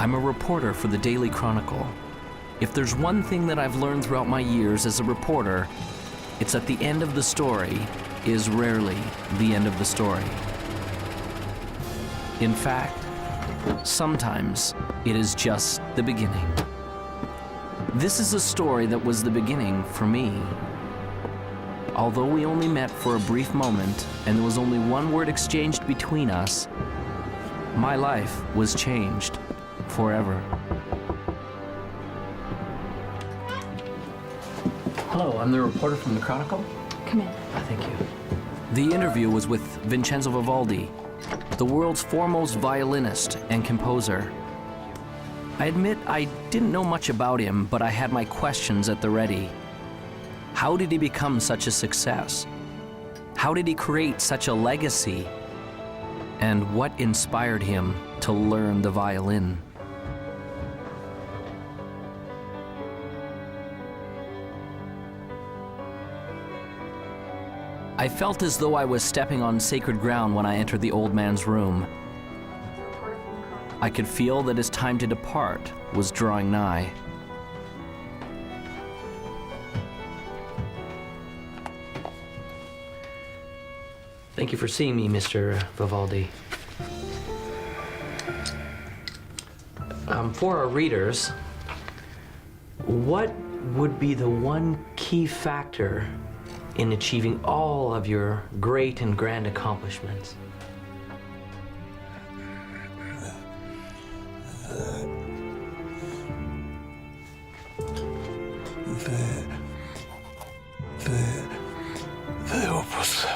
I'm a reporter for the Daily Chronicle. If there's one thing that I've learned throughout my years as a reporter, it's that the end of the story is rarely the end of the story. In fact, sometimes it is just the beginning. This is a story that was the beginning for me. Although we only met for a brief moment and there was only one word exchanged between us, my life was changed forever. Hello, I'm the reporter from the Chronicle. Come in. Thank you. The interview was with Vincenzo Vivaldi, the world's foremost violinist and composer. I admit I didn't know much about him, but I had my questions at the ready. How did he become such a success? How did he create such a legacy? And what inspired him to learn the violin? I felt as though I was stepping on sacred ground when I entered the old man's room. I could feel that his time to depart was drawing nigh. Thank you for seeing me, Mr. Vivaldi. For our readers, what would be the one key factor in achieving all of your great and grand accomplishments? The Opus.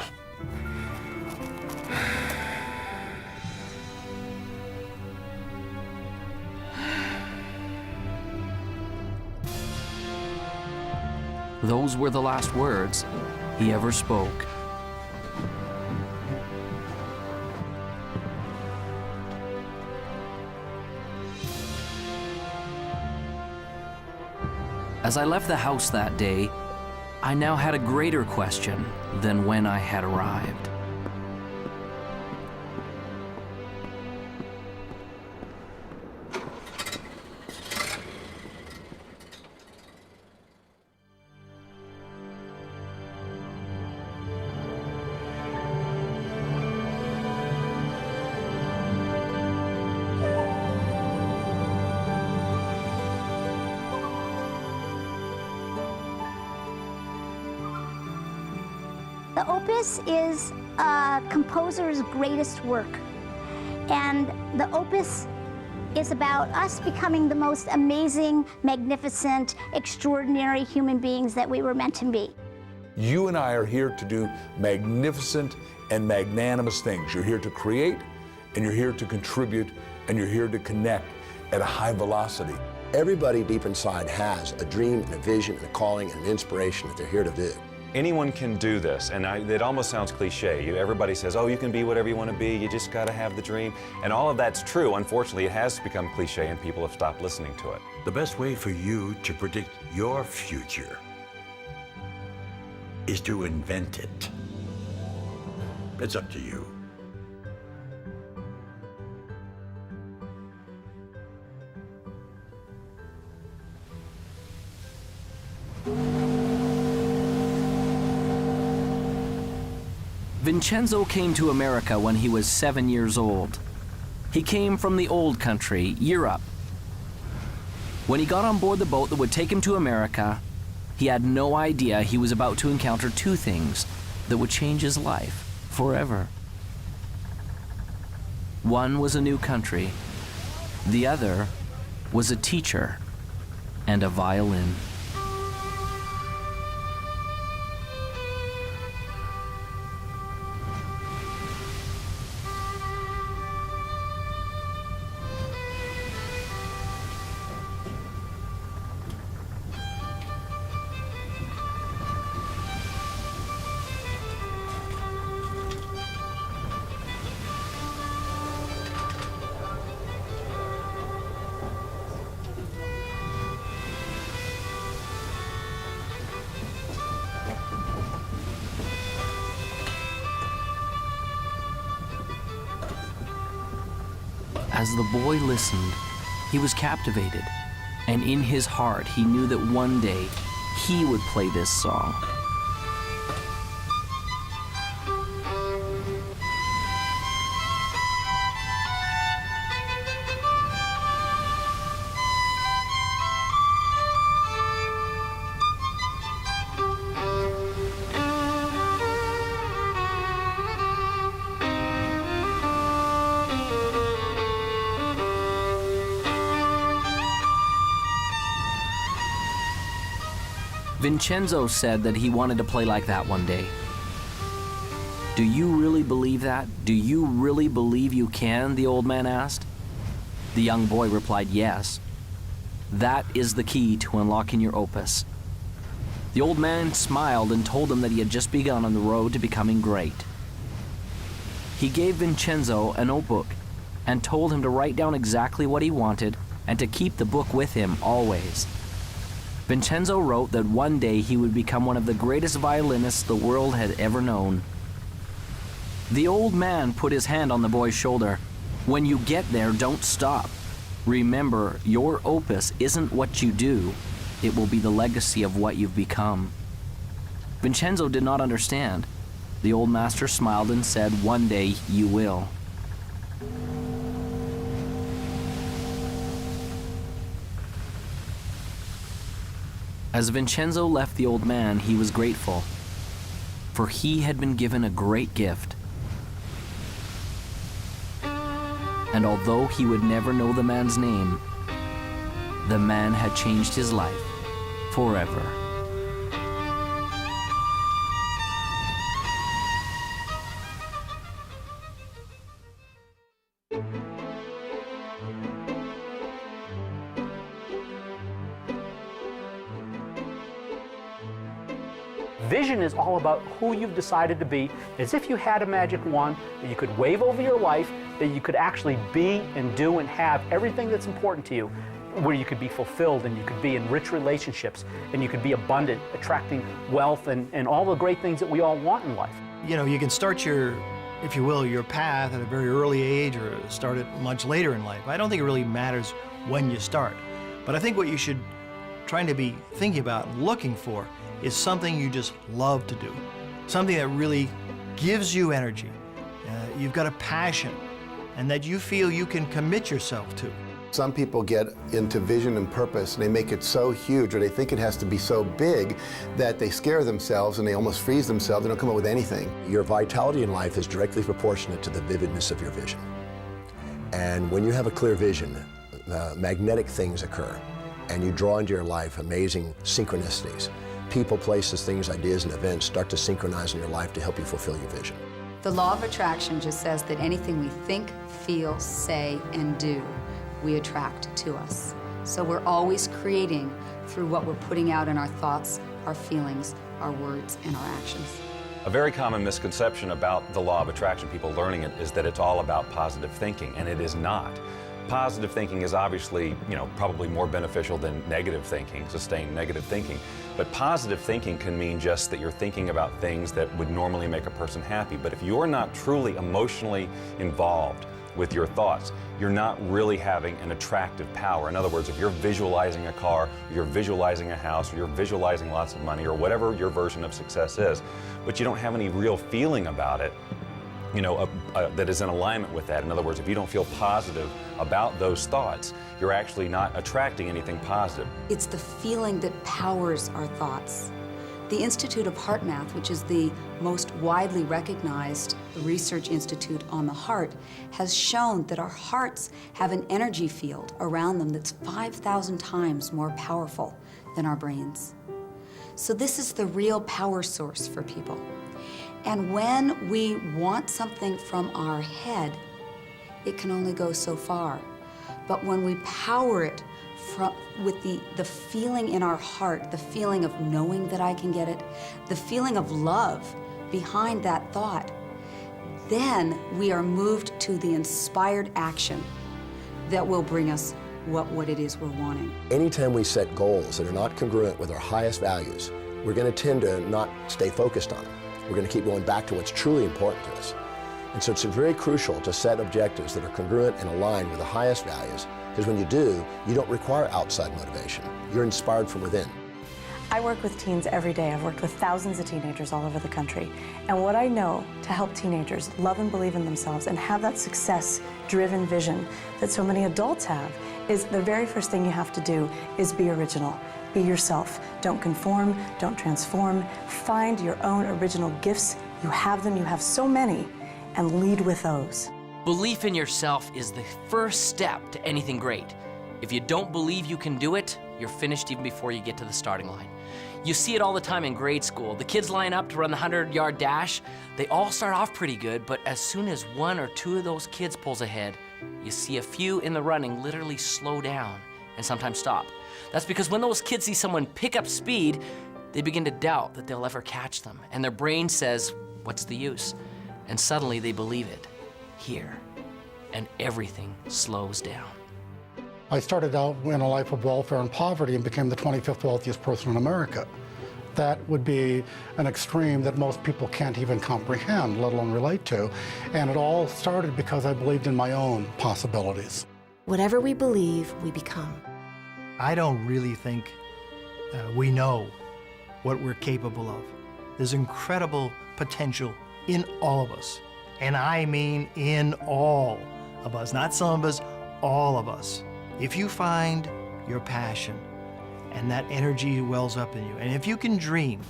Those were the last words he ever spoke. As I left the house that day, I now had a greater question than when I had arrived. The Opus is a composer's greatest work, and the Opus is about us becoming the most amazing, magnificent, extraordinary human beings that we were meant to be. You and I are here to do magnificent and magnanimous things. You're here to create, and you're here to contribute, and you're here to connect at a high velocity. Everybody deep inside has a dream and a vision and a calling and an inspiration that they're here to do. Anyone can do this, and it almost sounds cliche. Everybody says, oh, you can be whatever you want to be, you just got to have the dream. And all of that's true. Unfortunately, it has become cliche and people have stopped listening to it. The best way for you to predict your future is to invent it. It's up to you. Vincenzo came to America when he was 7 years old. He came from the old country, Europe. When he got on board the boat that would take him to America, he had no idea he was about to encounter two things that would change his life forever. One was a new country. The other was a teacher and a violin. As the boy listened, He was captivated, and in his heart, he knew that one day he would play this song. Vincenzo said that he wanted to play like that one day. Do you really believe that? Do you really believe you can? The old man asked. The young boy replied, yes. That is the key to unlocking your opus. The old man smiled and told him that he had just begun on the road to becoming great. He gave Vincenzo a notebook and told him to write down exactly what he wanted and to keep the book with him always. Vincenzo wrote that one day he would become one of the greatest violinists the world had ever known. The old man put his hand on the boy's shoulder. When you get there, don't stop. Remember, your opus isn't what you do, it will be the legacy of what you've become. Vincenzo did not understand. The old master smiled and said, one day you will. As Vincenzo left the old man, he was grateful, for he had been given a great gift. And although he would never know the man's name, the man had changed his life forever. Vision is all about who you've decided to be, as if you had a magic wand that you could wave over your life, that you could actually be and do and have everything that's important to you, where you could be fulfilled and you could be in rich relationships and you could be abundant, attracting wealth and all the great things that we all want in life. You know, you can start your, if you will, your path at a very early age or start it much later in life. I don't think it really matters when you start. But I think what you should try to be thinking about and looking for is something you just love to do, something that really gives you energy. You've got a passion, and that you feel you can commit yourself to. Some people get into vision and purpose and they make it so huge, or they think it has to be so big that they scare themselves and they almost freeze themselves. They don't come up with anything. Your vitality in life is directly proportionate to the vividness of your vision. And when you have a clear vision, magnetic things occur, and you draw into your life amazing synchronicities. People, places, things, ideas, and events start to synchronize in your life to help you fulfill your vision. The law of attraction just says that anything we think, feel, say, and do, we attract to us. So we're always creating through what we're putting out in our thoughts, our feelings, our words, and our actions. A very common misconception about the law of attraction, people learning it, is that it's all about positive thinking, and it is not. Positive thinking is obviously, probably more beneficial than negative thinking, sustained negative thinking. But positive thinking can mean just that you're thinking about things that would normally make a person happy. But if you're not truly emotionally involved with your thoughts, you're not really having an attractive power. In other words, if you're visualizing a car, or you're visualizing a house, or you're visualizing lots of money, or whatever your version of success is, but you don't have any real feeling about it, that is in alignment with that. In other words, if you don't feel positive about those thoughts, you're actually not attracting anything positive. It's the feeling that powers our thoughts. The Institute of Heart Math, which is the most widely recognized research institute on the heart, has shown that our hearts have an energy field around them that's 5,000 times more powerful than our brains. So this is the real power source for people. And when we want something from our head, it can only go so far. But when we power it with the feeling in our heart, the feeling of knowing that I can get it, the feeling of love behind that thought, then we are moved to the inspired action that will bring us what it is we're wanting. Anytime we set goals that are not congruent with our highest values, we're going to tend to not stay focused on them. We're going to keep going back to what's truly important to us. And so it's very crucial to set objectives that are congruent and aligned with the highest values, because when you do, you don't require outside motivation. You're inspired from within. I work with teens every day. I've worked with thousands of teenagers all over the country. And what I know to help teenagers love and believe in themselves and have that success-driven vision that so many adults have is the very first thing you have to do is be original. Be yourself. Don't conform, don't transform. Find your own original gifts. You have them, you have so many, and lead with those. Belief in yourself is the first step to anything great. If you don't believe you can do it, you're finished even before you get to the starting line. You see it all the time in grade school. The kids line up to run the 100-yard dash. They all start off pretty good, but as soon as one or two of those kids pulls ahead, you see a few in the running literally slow down and sometimes stop. That's because when those kids see someone pick up speed, they begin to doubt that they'll ever catch them. And their brain says, what's the use? And suddenly they believe it here. And everything slows down. I started out in a life of welfare and poverty and became the 25th wealthiest person in America. That would be an extreme that most people can't even comprehend, let alone relate to. And it all started because I believed in my own possibilities. Whatever we believe, we become. I don't really think we know what we're capable of. There's incredible potential in all of us. And I mean in all of us, not some of us, all of us. If you find your passion and that energy wells up in you, and if you can dream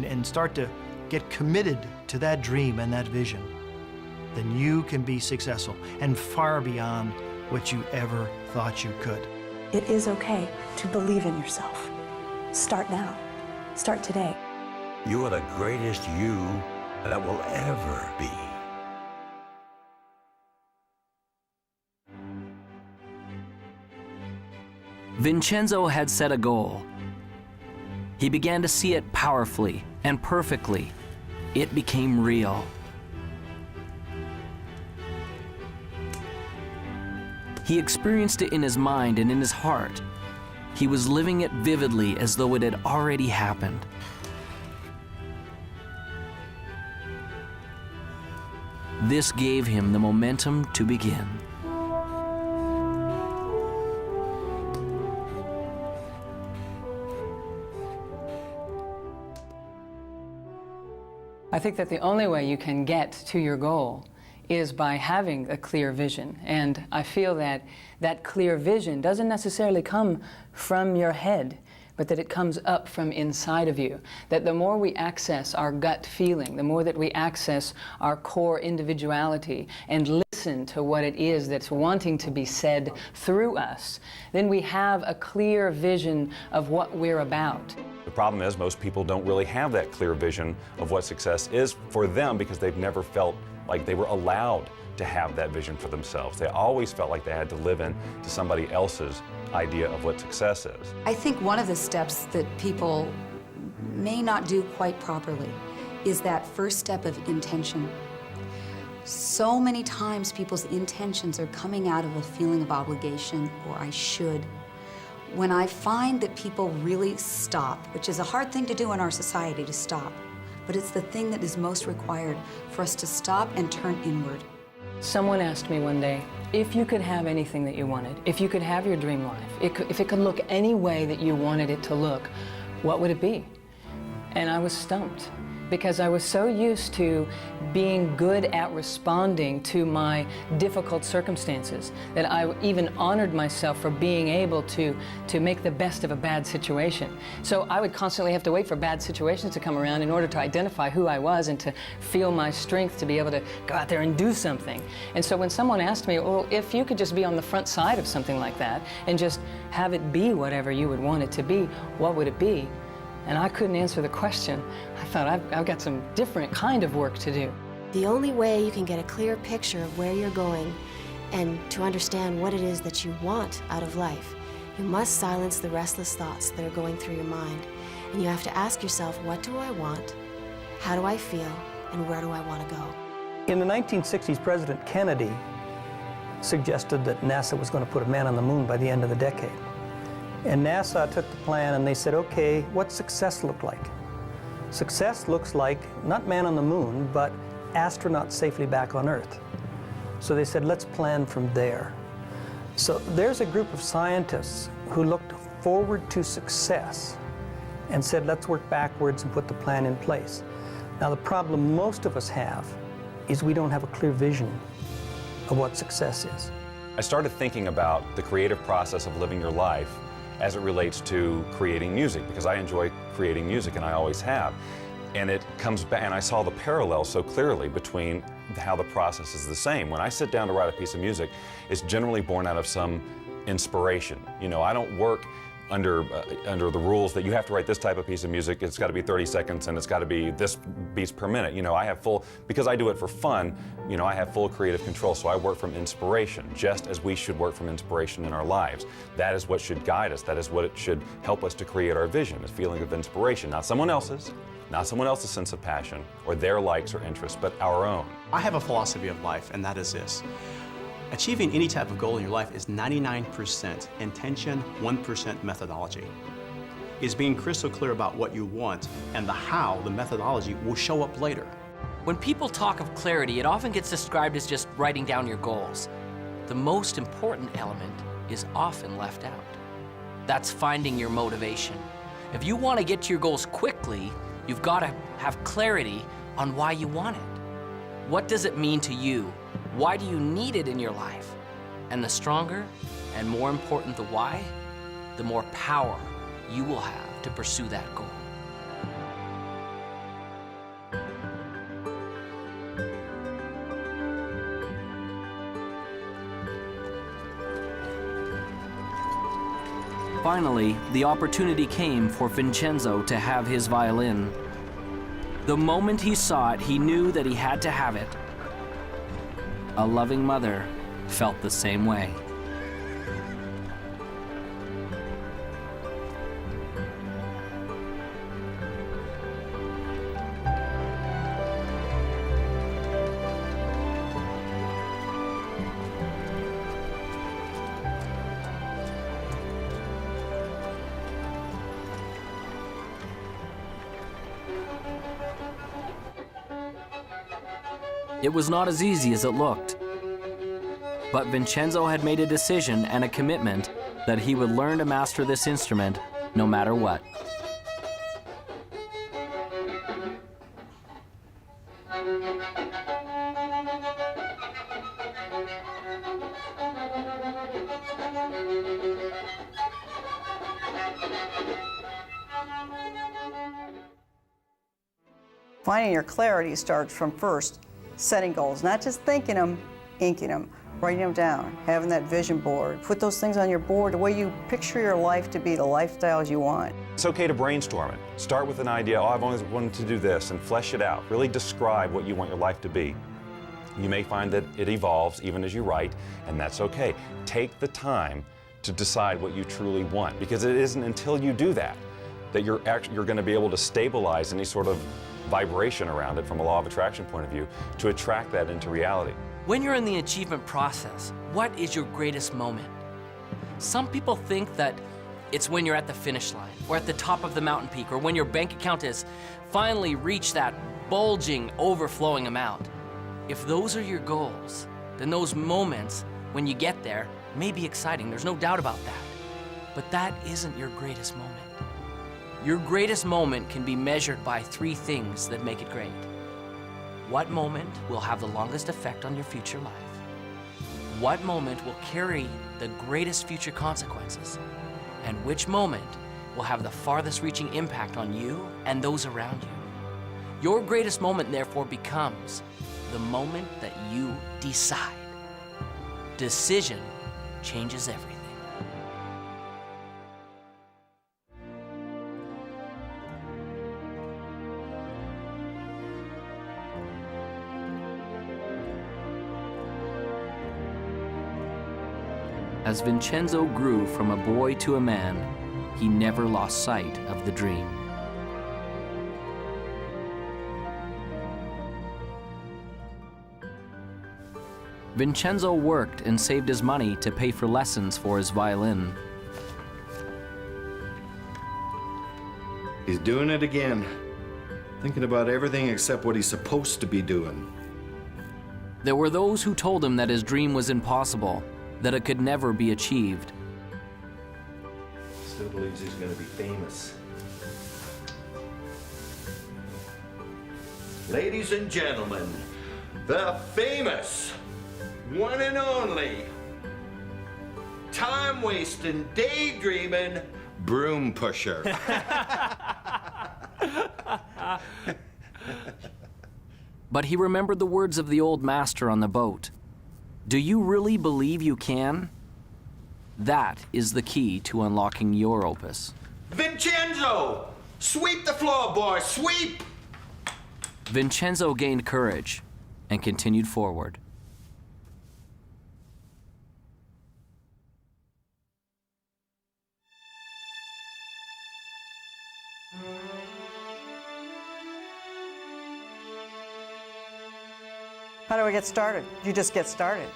and start to get committed to that dream and that vision, then you can be successful and far beyond what you ever thought you could. It is okay to believe in yourself. Start now. Start today. You are the greatest you that will ever be. Vincenzo had set a goal. He began to see it powerfully and perfectly. It became real. He experienced it in his mind and in his heart. He was living it vividly as though it had already happened. This gave him the momentum to begin. I think that the only way you can get to your goal is by having a clear vision. And I feel that that clear vision doesn't necessarily come from your head, but that it comes up from inside of you. That the more we access our gut feeling, the more that we access our core individuality and listen to what it is that's wanting to be said through us, then we have a clear vision of what we're about. The problem is most people don't really have that clear vision of what success is for them because they've never felt like they were allowed to have that vision for themselves. They always felt like they had to live in to somebody else's idea of what success is. I think one of the steps that people may not do quite properly is that first step of intention. So many times people's intentions are coming out of a feeling of obligation or I should. When I find that people really stop, which is a hard thing to do in our society, to stop, but it's the thing that is most required for us to stop and turn inward. Someone asked me one day, if you could have anything that you wanted, if you could have your dream life, if it could look any way that you wanted it to look, what would it be? And I was stumped, because I was so used to being good at responding to my difficult circumstances that I even honored myself for being able to make the best of a bad situation. So I would constantly have to wait for bad situations to come around in order to identify who I was and to feel my strength to be able to go out there and do something. And so when someone asked me, well, if you could just be on the front side of something like that and just have it be whatever you would want it to be, what would it be? And I couldn't answer the question. I thought, I've got some different kind of work to do. The only way you can get a clear picture of where you're going and to understand what it is that you want out of life, you must silence the restless thoughts that are going through your mind. And you have to ask yourself, what do I want? How do I feel? And where do I want to go? In the 1960s, President Kennedy suggested that NASA was going to put a man on the moon by the end of the decade. And NASA took the plan and they said, okay, what's success look like? Success looks like not man on the moon, but astronauts safely back on Earth. So they said, let's plan from there. So there's a group of scientists who looked forward to success and said, let's work backwards and put the plan in place. Now, the problem most of us have is we don't have a clear vision of what success is. I started thinking about the creative process of living your life as it relates to creating music, because I enjoy creating music and I always have. And it comes back, and I saw the parallel so clearly between how the process is the same. When I sit down to write a piece of music, it's generally born out of some inspiration. You know, I don't work under the rules that you have to write this type of piece of music, it's got to be 30 seconds and it's got to be this beats per minute. You know, I have full, because I do it for fun, you know, I have full creative control, so I work from inspiration, just as we should work from inspiration in our lives. That is what should guide us. That is what it should help us to create our vision, a feeling of inspiration, not someone else's sense of passion or their likes or interests, but our own. I have a philosophy of life, and that is this. Achieving any type of goal in your life is 99% intention, 1% methodology. Is being crystal clear about what you want and the how, the methodology, will show up later. When people talk of clarity, it often gets described as just writing down your goals. The most important element is often left out. That's finding your motivation. If you want to get to your goals quickly, you've got to have clarity on why you want it. What does it mean to you? Why do you need it in your life? And the stronger and more important the why, the more power you will have to pursue that goal. Finally, the opportunity came for Vincenzo to have his violin. The moment he saw it, he knew that he had to have it. A loving mother felt the same way. It was not as easy as it looked. But Vincenzo had made a decision and a commitment that he would learn to master this instrument no matter what. Finding your clarity starts from first setting goals, not just thinking them, inking them, writing them down, having that vision board. Put those things on your board the way you picture your life to be, the lifestyles you want. It's okay to brainstorm it. Start with an idea, oh, I've always wanted to do this, and flesh it out. Really describe what you want your life to be. You may find that it evolves even as you write, and that's okay. Take the time to decide what you truly want, because it isn't until you do that that you're going to be able to stabilize any sort of vibration around it from a law of attraction point of view to attract that into reality. When you're in the achievement process, what is your greatest moment? Some people think that it's when you're at the finish line or at the top of the mountain peak or when your bank account has finally reached that bulging, overflowing amount. If those are your goals, then those moments when you get there may be exciting. There's no doubt about that. But that isn't your greatest moment. Your greatest moment can be measured by three things that make it great. What moment will have the longest effect on your future life? What moment will carry the greatest future consequences? And which moment will have the farthest reaching impact on you and those around you? Your greatest moment, therefore, becomes the moment that you decide. Decision changes everything. As Vincenzo grew from a boy to a man, he never lost sight of the dream. Vincenzo worked and saved his money to pay for lessons for his violin. He's doing it again. Thinking about everything except what he's supposed to be doing. There were those who told him that his dream was impossible, that it could never be achieved. Still believes he's going to be famous. Ladies and gentlemen, the famous, one and only, time-wasting, daydreaming, broom pusher. But he remembered the words of the old master on the boat. Do you really believe you can? That is the key to unlocking your opus. Vincenzo! Sweep the floor, boy, sweep! Vincenzo gained courage and continued forward. How do I get started? You just get started.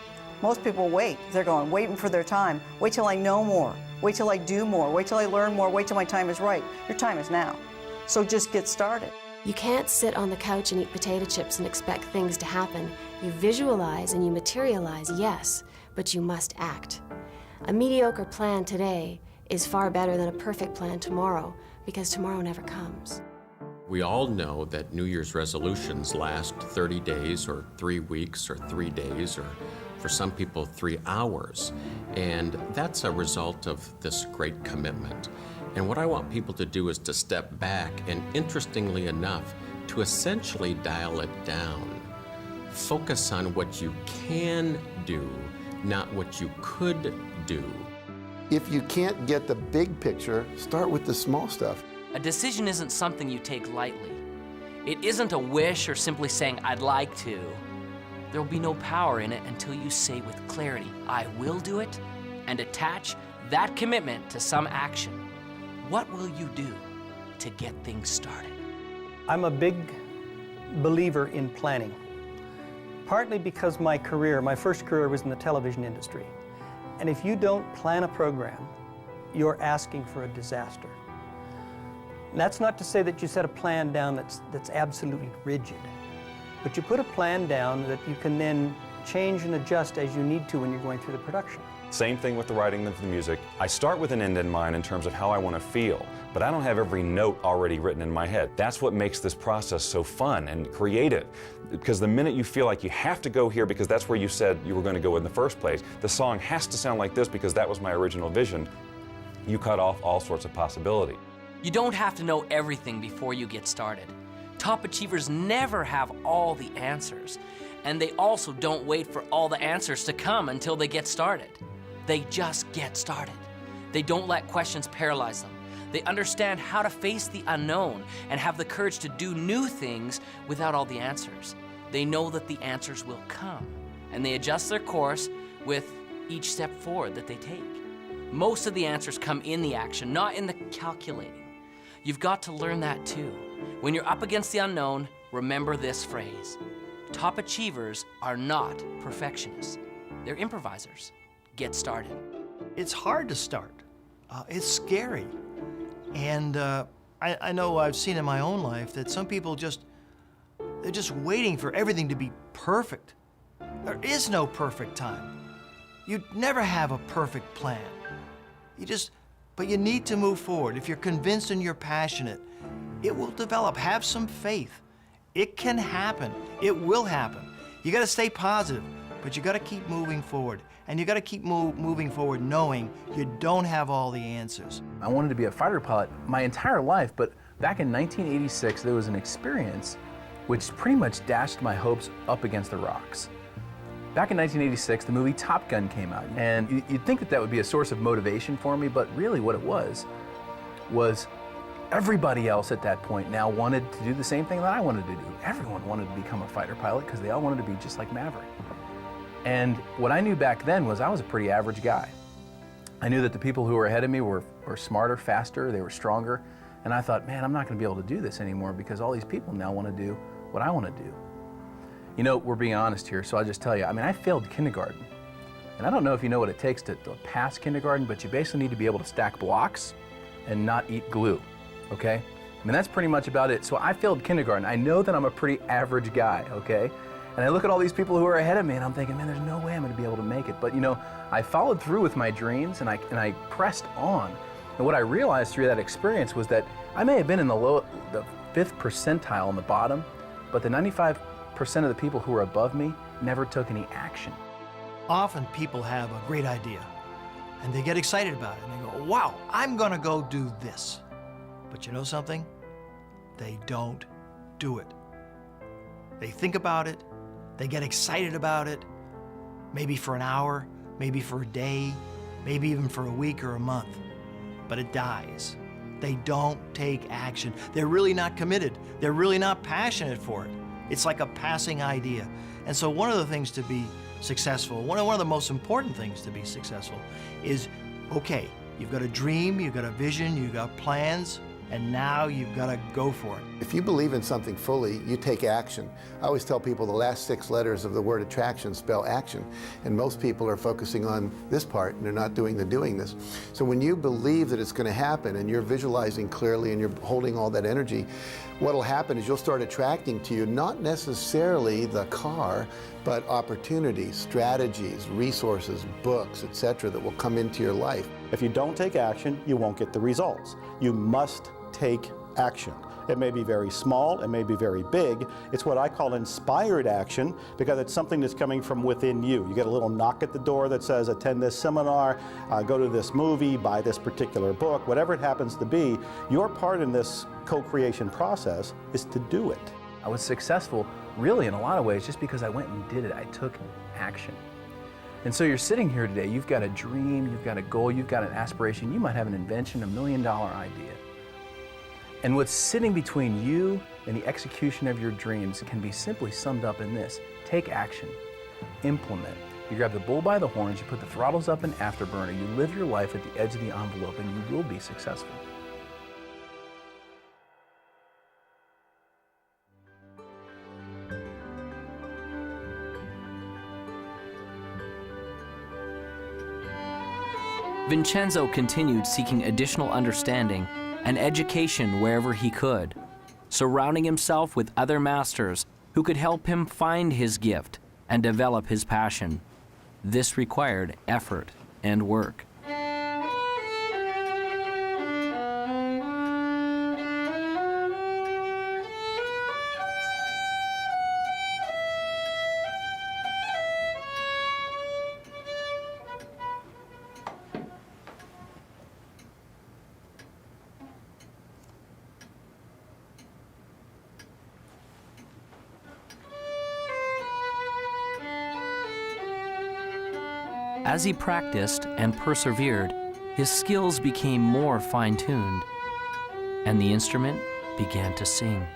Most people wait. They're waiting for their time. Wait till I know more. Wait till I do more. Wait till I learn more. Wait till my time is right. Your time is now. So just get started. You can't sit on the couch and eat potato chips and expect things to happen. You visualize and you materialize, yes, but you must act. A mediocre plan today is far better than a perfect plan tomorrow, because tomorrow never comes. We all know that New Year's resolutions last 30 days or 3 weeks or 3 days or for some people 3 hours. And that's a result of this great commitment. And what I want people to do is to step back and, interestingly enough, to essentially dial it down. Focus on what you can do, not what you could do. If you can't get the big picture, start with the small stuff. A decision isn't something you take lightly. It isn't a wish or simply saying, I'd like to. There will be no power in it until you say with clarity, I will do it, and attach that commitment to some action. What will you do to get things started? I'm a big believer in planning, partly because my first career was in the television industry. And if you don't plan a program, you're asking for a disaster. And that's not to say that you set a plan down that's absolutely rigid, but you put a plan down that you can then change and adjust as you need to when you're going through the production. Same thing with the writing of the music. I start with an end in mind in terms of how I want to feel, but I don't have every note already written in my head. That's what makes this process so fun and creative, because the minute you feel like you have to go here because that's where you said you were going to go in the first place, the song has to sound like this because that was my original vision, you cut off all sorts of possibility. You don't have to know everything before you get started. Top achievers never have all the answers, and they also don't wait for all the answers to come until they get started. They just get started. They don't let questions paralyze them. They understand how to face the unknown and have the courage to do new things without all the answers. They know that the answers will come, and they adjust their course with each step forward that they take. Most of the answers come in the action, not in the calculating. You've got to learn that too. When you're up against the unknown, remember this phrase. Top achievers are not perfectionists. They're improvisers. Get started. It's hard to start. It's scary. And I know I've seen in my own life that some people they're just waiting for everything to be perfect. There is no perfect time. You'd never have a perfect plan. But you need to move forward. If you're convinced and you're passionate, it will develop. Have some faith. It can happen. It will happen. You gotta stay positive, but you gotta keep moving forward. And you gotta keep moving forward knowing you don't have all the answers. I wanted to be a fighter pilot my entire life, but back in 1986, there was an experience which pretty much dashed my hopes up against the rocks. Back in 1986, the movie Top Gun came out, and you'd think that would be a source of motivation for me, but really what it was everybody else at that point now wanted to do the same thing that I wanted to do. Everyone wanted to become a fighter pilot because they all wanted to be just like Maverick. And what I knew back then was I was a pretty average guy. I knew that the people who were ahead of me were smarter, faster, they were stronger, and I thought, man, I'm not going to be able to do this anymore because all these people now want to do what I want to do. You know, we're being honest here, so I'll just tell you, I failed kindergarten. And I don't know if you know what it takes to pass kindergarten, but you basically need to be able to stack blocks and not eat glue, okay? That's pretty much about it. So I failed kindergarten. I know that I'm a pretty average guy, okay? And I look at all these people who are ahead of me and I'm thinking, man, there's no way I'm going to be able to make it. But you know, I followed through with my dreams and I pressed on. And what I realized through that experience was that I may have been in the 5th percentile on the bottom, but the 95% of the people who were above me never took any action. Often people have a great idea and they get excited about it and they go, wow, I'm gonna go do this. But you know something? They don't do it. They think about it, they get excited about it, maybe for an hour, maybe for a day, maybe even for a week or a month, but it dies. They don't take action. They're really not committed. They're really not passionate for it. It's like a passing idea. And so one of the things to be successful, one of the most important things to be successful is, okay, you've got a dream, you've got a vision, you've got plans, and now you've got to go for it. If you believe in something fully, you take action. I always tell people the last 6 letters of the word attraction spell action, and most people are focusing on this part and they're not doing the doingness. So when you believe that it's going to happen and you're visualizing clearly and you're holding all that energy, what'll happen is you'll start attracting to you not necessarily the car, but opportunities, strategies, resources, books, etc. that will come into your life. If you don't take action, you won't get the results. You must take action. It may be very small, it may be very big. It's what I call inspired action because it's something that's coming from within you. You get a little knock at the door that says, attend this seminar, go to this movie, buy this particular book, whatever it happens to be. Your part in this co-creation process is to do it. I was successful really in a lot of ways just because I went and did it. I took action. And so you're sitting here today, you've got a dream, you've got a goal, you've got an aspiration, you might have an invention, $1 million idea. And what's sitting between you and the execution of your dreams can be simply summed up in this: take action, implement. You grab the bull by the horns, you put the throttles up in afterburner, you live your life at the edge of the envelope, and you will be successful. Vincenzo continued seeking additional understanding and education wherever he could, surrounding himself with other masters who could help him find his gift and develop his passion. This required effort and work. As he practiced and persevered, his skills became more fine-tuned, and the instrument began to sing.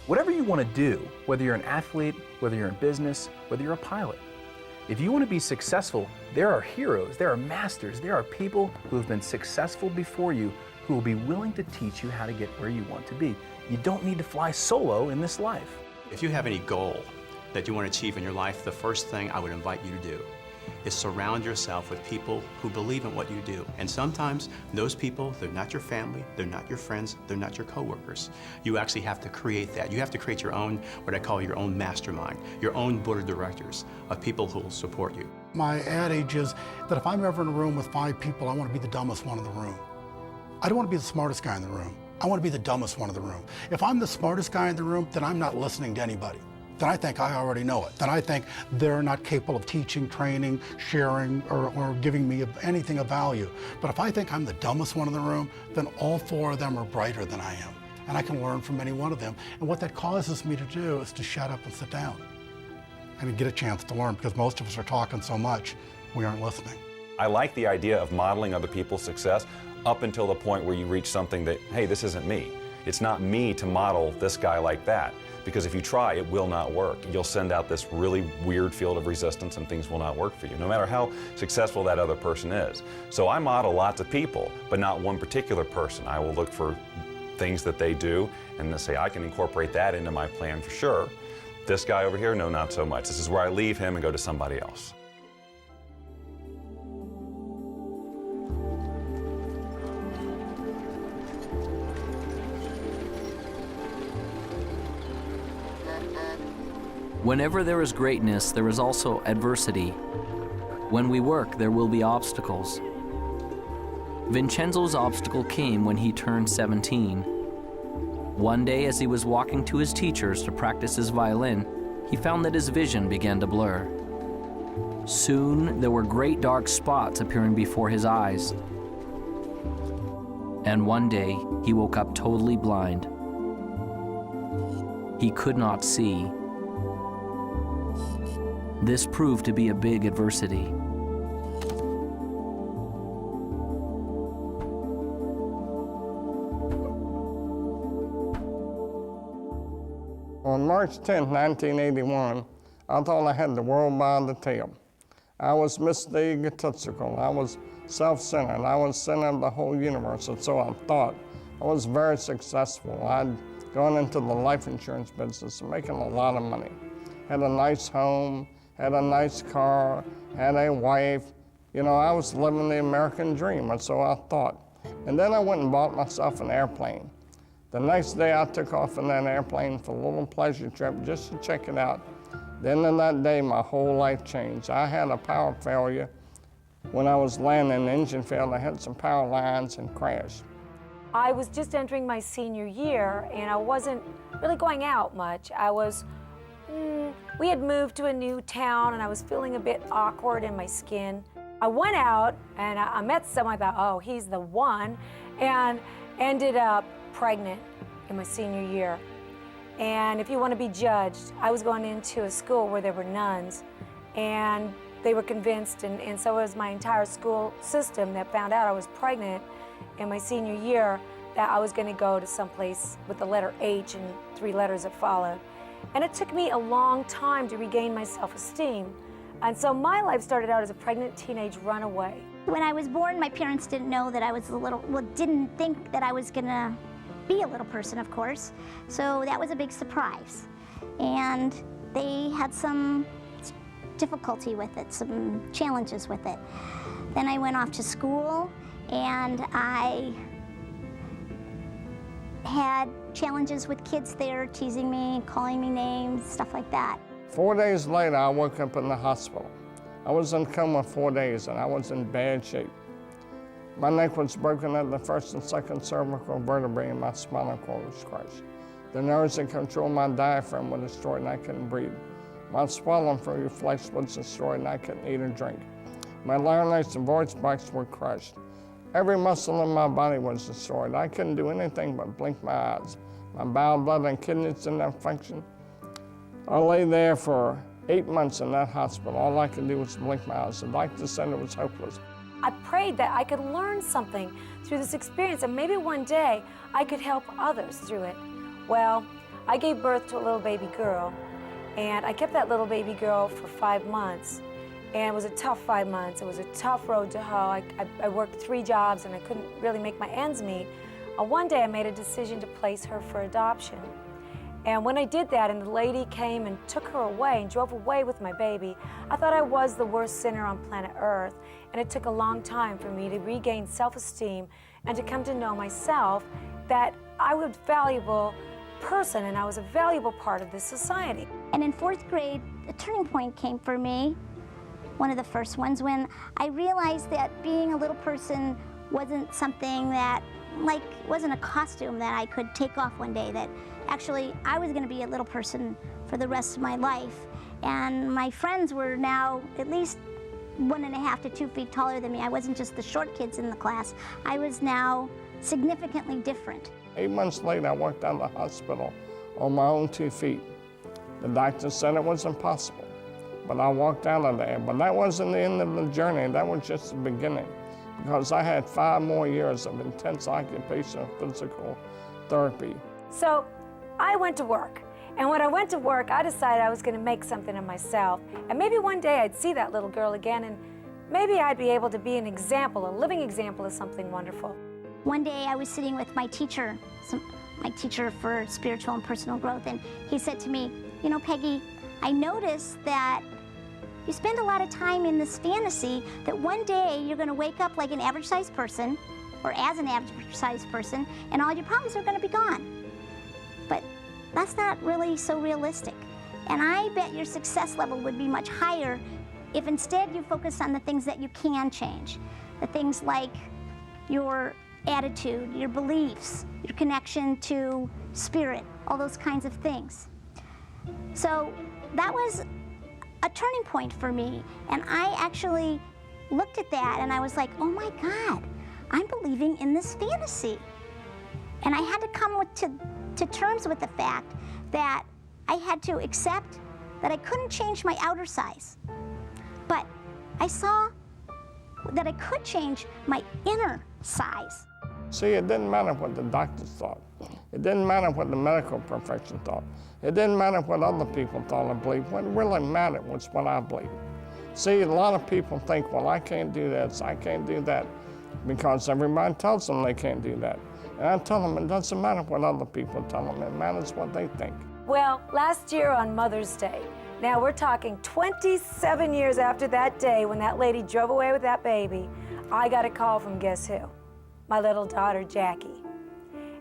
Whatever you want to do, whether you're an athlete, whether you're in business, whether you're a pilot, if you want to be successful, there are heroes, there are masters, there are people who have been successful before you who will be willing to teach you how to get where you want to be. You don't need to fly solo in this life. If you have any goal that you want to achieve in your life, the first thing I would invite you to do is surround yourself with people who believe in what you do. And sometimes those people, they're not your family, they're not your friends, they're not your coworkers. You actually have to create that. You have to create your own, what I call your own mastermind, your own board of directors of people who will support you. My adage is that if I'm ever in a room with 5 people, I want to be the dumbest one in the room. I don't want to be the smartest guy in the room. I want to be the dumbest one in the room. If I'm the smartest guy in the room, then I'm not listening to anybody. Then I think I already know it. Then I think they're not capable of teaching, training, sharing, or giving me anything of value. But if I think I'm the dumbest one in the room, then all 4 of them are brighter than I am. And I can learn from any one of them. And what that causes me to do is to shut up and sit down and get a chance to learn, because most of us are talking so much, we aren't listening. I like the idea of modeling other people's success up until the point where you reach something that, hey, this isn't me. It's not me to model this guy like that. Because if you try, it will not work. You'll send out this really weird field of resistance and things will not work for you, no matter how successful that other person is. So I model lots of people, but not one particular person. I will look for things that they do and then say, I can incorporate that into my plan for sure. This guy over here, no, not so much. This is where I leave him and go to somebody else. Whenever there is greatness, there is also adversity. When we work, there will be obstacles. Vincenzo's obstacle came when he turned 17. One day, as he was walking to his teacher's to practice his violin, he found that his vision began to blur. Soon, there were great dark spots appearing before his eyes. And one day, he woke up totally blind. He could not see. This proved to be a big adversity. On March 10, 1981, I thought I had the world by the tail. I was Mr. Egotistical. I was self-centered. I was center of the whole universe, and so I thought. I was very successful. I'd gone into the life insurance business, making a lot of money. Had a nice home, had a nice car, had a wife. You know, I was living the American dream, and so I thought. And then I went and bought myself an airplane. The next day I took off in that airplane for a little pleasure trip just to check it out. Then in that day, my whole life changed. I had a power failure. When I was landing, the engine failed. I had some power lines and crashed. I was just entering my senior year, and I wasn't really going out much. We had moved to a new town, and I was feeling a bit awkward in my skin. I went out, and I met someone. I thought, oh, he's the one, and ended up pregnant in my senior year. And if you want to be judged, I was going into a school where there were nuns, and they were convinced, and so was my entire school system, that found out I was pregnant in my senior year, that I was going to go to someplace with the letter H and 3 letters that followed. And it took me a long time to regain my self-esteem. And so my life started out as a pregnant teenage runaway. When I was born, my parents didn't know that I was didn't think that I was gonna be a little person, of course. So that was a big surprise. And they had some difficulty with it, some challenges with it. Then I went off to school, and I had challenges with kids there, teasing me, calling me names, stuff like that. 4 days later, I woke up in the hospital. I was in coma 4 days, and I was in bad shape. My neck was broken at the first and second cervical vertebrae, and my spinal cord was crushed. The nerves that control my diaphragm were destroyed, and I couldn't breathe. My swelling for reflex was destroyed, and I couldn't eat or drink. My larynx and voice box were crushed. Every muscle in my body was destroyed. I couldn't do anything but blink my eyes. My bowel, blood, and kidneys didn't have function. I lay there for 8 months in that hospital. All I could do was blink my eyes. The doctor said it was hopeless. I prayed that I could learn something through this experience, and maybe one day I could help others through it. Well, I gave birth to a little baby girl, and I kept that little baby girl for 5 months. And it was a tough 5 months. It was a tough road to hoe. I worked 3 jobs, and I couldn't really make my ends meet. One day I made a decision to place her for adoption. And when I did that, and the lady came and took her away and drove away with my baby, I thought I was the worst sinner on planet Earth. And it took a long time for me to regain self-esteem and to come to know myself, that I was a valuable person and I was a valuable part of this society. And in 4th grade, a turning point came for me, one of the first ones, when I realized that being a little person wasn't something that, wasn't a costume that I could take off one day, that actually I was going to be a little person for the rest of my life. And my friends were now at least 1.5 to 2 feet taller than me. I wasn't just the short kids in the class. I was now significantly different. 8 months later, I walked out of the hospital on my own 2 feet. The doctor said it was impossible, but I walked out of there. But that wasn't the end of the journey. That was just the beginning, because I had 5 more years of intense occupational physical therapy. So I went to work. And when I went to work, I decided I was going to make something of myself. And maybe one day I'd see that little girl again, and maybe I'd be able to be an example, a living example of something wonderful. One day I was sitting with my teacher for spiritual and personal growth, and he said to me, you know, Peggy, I noticed that you spend a lot of time in this fantasy that one day you're going to wake up like an average-sized person, or as an average-sized person, and all your problems are going to be gone. But that's not really so realistic. And I bet your success level would be much higher if instead you focus on the things that you can change. The things like your attitude, your beliefs, your connection to spirit, all those kinds of things. So that was a turning point for me. And I actually looked at that and I was like, oh my God, I'm believing in this fantasy. And I had to come to terms with the fact that I had to accept that I couldn't change my outer size. But I saw that I could change my inner size. See, it didn't matter what the doctors thought. It didn't matter what the medical profession thought. It didn't matter what other people thought or believed. What really mattered was what I believed. See, a lot of people think, well, I can't do this, I can't do that, because everybody tells them they can't do that. And I tell them it doesn't matter what other people tell them, it matters what they think. Well, last year on Mother's Day, now we're talking 27 years after that day when that lady drove away with that baby, I got a call from guess who? My little daughter, Jackie.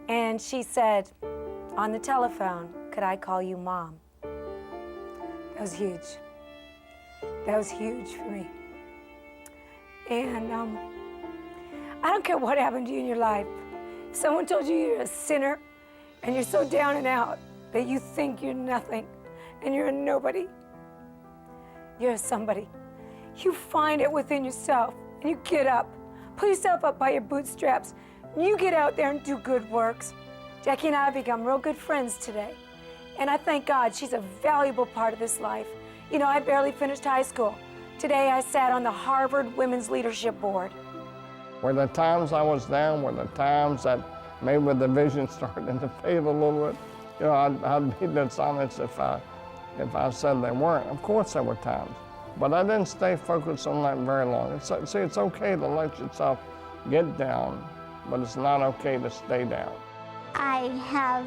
And she said on the telephone, could I call you Mom? That was huge. That was huge for me. And I don't care what happened to you in your life. If someone told you you're a sinner and you're so down and out that you think you're nothing and you're a nobody, you're a somebody. You find it within yourself and you get up, pull yourself up by your bootstraps, and you get out there and do good works. Jackie and I have become real good friends today. And I thank God she's a valuable part of this life. You know, I barely finished high school. Today I sat on the Harvard Women's Leadership Board. Were the times I was down, were the times that maybe the vision started to fade a little bit. You know, I'd be dishonest if I said they weren't. Of course there were times, but I didn't stay focused on that very long. See, it's okay to let yourself get down, but it's not okay to stay down. I have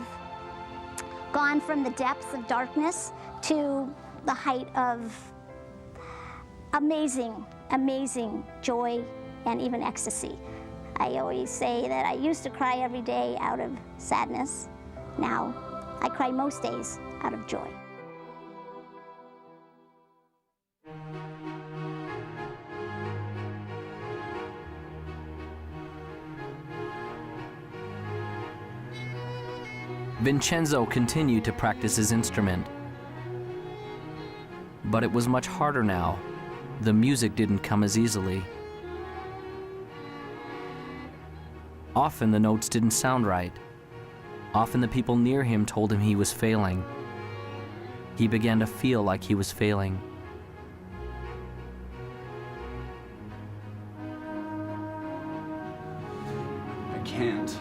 gone from the depths of darkness to the height of amazing, amazing joy and even ecstasy. I always say that I used to cry every day out of sadness. Now, I cry most days out of joy. Vincenzo continued to practice his instrument. But it was much harder now. The music didn't come as easily. Often the notes didn't sound right. Often the people near him told him he was failing. He began to feel like he was failing. I can't.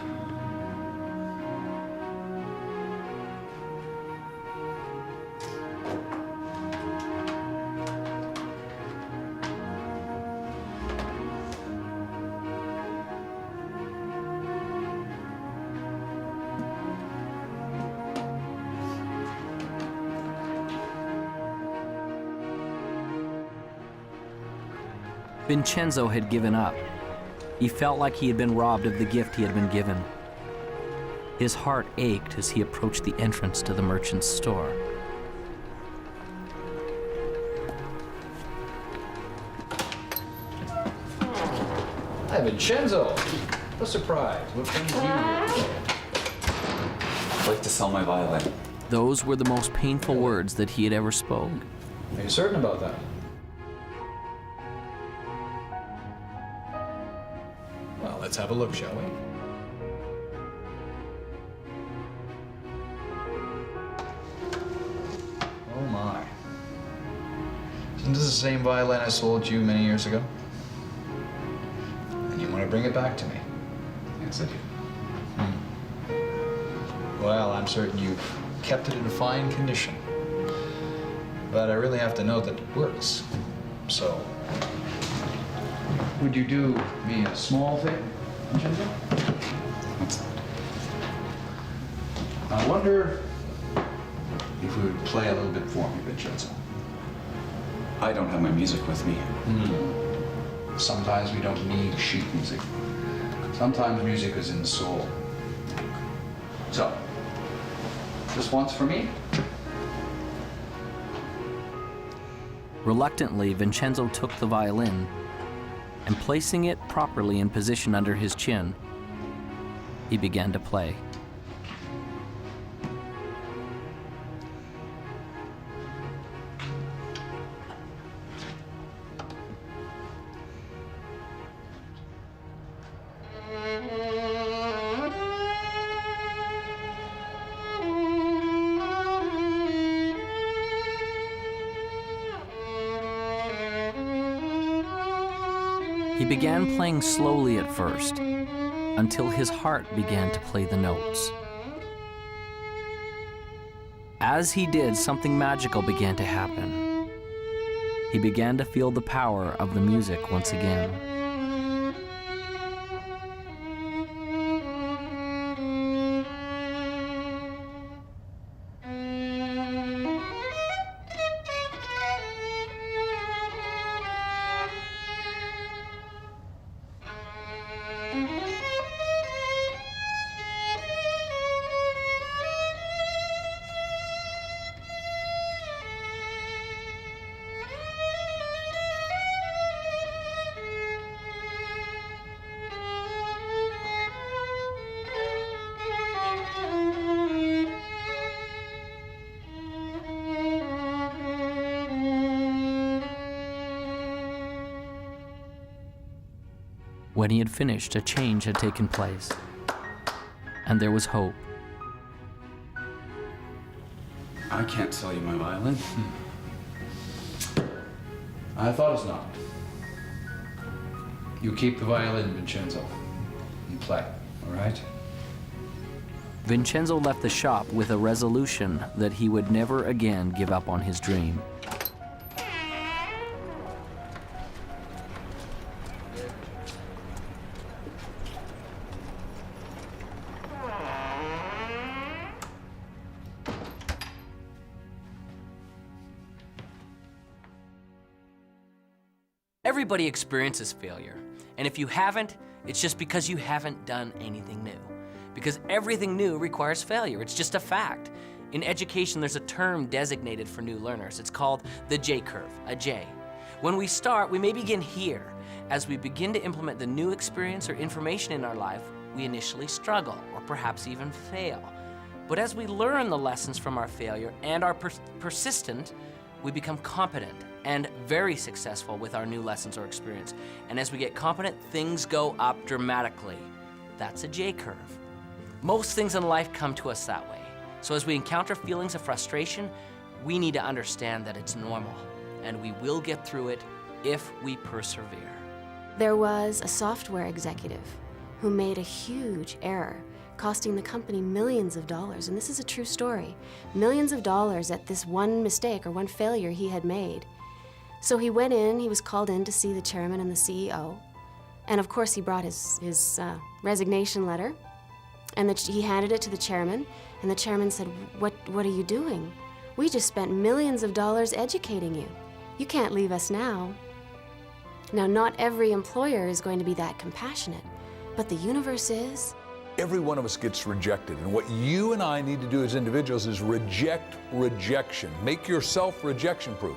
Vincenzo had given up. He felt like he had been robbed of the gift he had been given. His heart ached as he approached the entrance to the merchant's store. Hi, Vincenzo. A surprise. What brings you here? I'd like to sell my violin. Those were the most painful words that he had ever spoken. Are you certain about that? Well, let's have a look, shall we? Oh my. Isn't this the same violin I sold you many years ago? And you want to bring it back to me? Yes, I do. Well, I'm certain you've kept it in fine condition. But I really have to know that it works. So, would you do me a small favor, Vincenzo? I wonder if you would play a little bit for me, Vincenzo. I don't have my music with me. Sometimes we don't need sheet music. Sometimes music is in the soul. So, just once for me? Reluctantly, Vincenzo took the violin and, placing it properly in position under his chin, he began to play. He began playing slowly at first, until his heart began to play the notes. As he did, something magical began to happen. He began to feel the power of the music once again. When he had finished, a change had taken place, and there was hope. I can't sell you my violin. I thought as not. You keep the violin, Vincenzo, and play, all right? Vincenzo left the shop with a resolution that he would never again give up on his dream. Everybody experiences failure, and if you haven't, it's just because you haven't done anything new. Because everything new requires failure, it's just a fact. In education, there's a term designated for new learners. It's called the J-curve, a J. When we start, we may begin here. As we begin to implement the new experience or information in our life, we initially struggle, or perhaps even fail. But as we learn the lessons from our failure and are persistent, we become competent and very successful with our new lessons or experience. And as we get competent, things go up dramatically. That's a J-curve. Most things in life come to us that way. So as we encounter feelings of frustration, we need to understand that it's normal, and we will get through it if we persevere. There was a software executive who made a huge error, costing the company millions of dollars, and this is a true story. Millions of dollars at this one mistake or one failure he had made. So he went in, he was called in to see the chairman and the CEO, and of course he brought his resignation letter, and he handed it to the chairman, and the chairman said, what are you doing? We just spent millions of dollars educating you. You can't leave us now. Now, not every employer is going to be that compassionate, but the universe is. Every one of us gets rejected, and what you and I need to do as individuals is reject rejection. Make yourself rejection-proof.